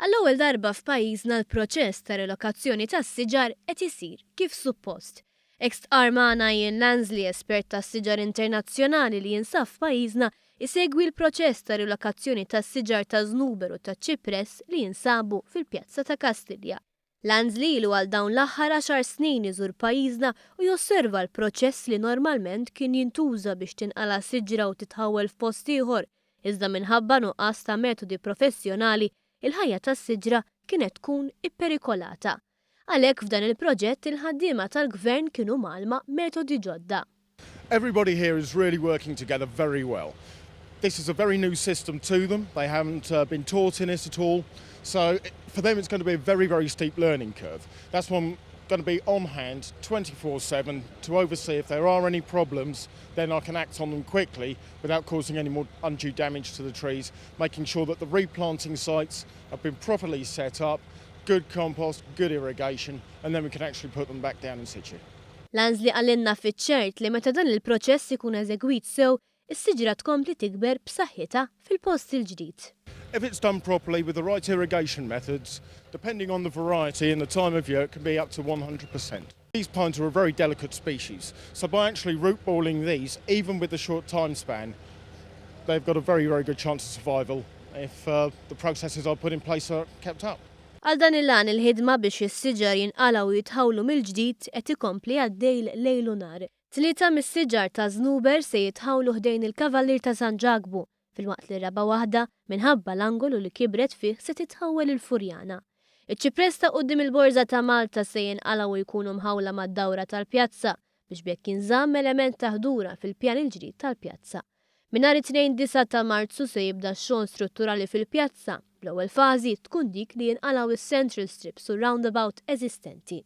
Għall-ewwel darba f'pajjiżna l-proċess ta' rilokazzjoni tas-siġar qed isir kif suppost. Ex-armana jien Lansley, espert tas-siġar internazzjonali li jinsab f'pajjiżna, isegwi l-proċess ta' rilokazzjoni tas-siġar ta' żnuber u ta' ċipress li jinsabu fil-pjazza ta' Kastilja. Lansley ilu għal dawn l-aħħar 10 snin iżur pajjiżna u josserva l-proċess li normalment kien jintuża biex tinqala siġra u titħawwel f'post ieħor, iżda minħabba nuqqas ta' metodi professjonali il-ħajja tas-siġra kienet tkun ipperikolata. Għalhekk f'dan il-proġett il-ħaddiema tal-Gvern kienu malma metodi ġodda. Everybody here is really working together very well. This is a very new system to them. They haven't been taught in it at all. So for them it's going to be a very, very steep learning curve. That's why I'm going to be on hand 24/7 to oversee if there are any problems, then I can act on them quickly without causing any more undue damage to the trees, making sure that the replanting sites have been properly set up, good compost, good irrigation, and then we can actually put them back down in situ. Lansley għallinna fiċ-ċert li meta dan il-proċess ikun eżegwit sew, is-siġra tkompli tikber b'saħħitha fil-post il-ġdid. If it's done properly with the right irrigation methods, depending on the variety and the time of year, it can be up to 100%. These pines are a very delicate species, so by actually root balling these, even with the short time span, they've got a very, very good chance of survival if the processes I put in place are kept up. Għal dan il-għan il-ħidma biex is-siġar jinqalaw u jitħawlu mill-ġdid qed ikompli għaddej lejl u nhar. 3 mis-siġar ta' żnuber se jitħawlu ħdejn il-kavallir ta' San Ġagbu, filwaqt li raba' waħda minħabba l-angolu li kibret fih se titħawwel il-Furjana. Iċ-ċipress ta' quddiem il-Borża ta' Malta se jinqalaw u jkunu mħawla mad-dawra tal-pjazza biex bekk jinżamm element ta' ħdura fil-pjan il-ġdid tal-pjazza. Nhar it-Tnejn 9 ta' Marzu se jibda x-xogħol strutturali fil-pjazza. L-ewwel fażi tkun dik li jinqalaw is-central strips u roundabout eżistenti.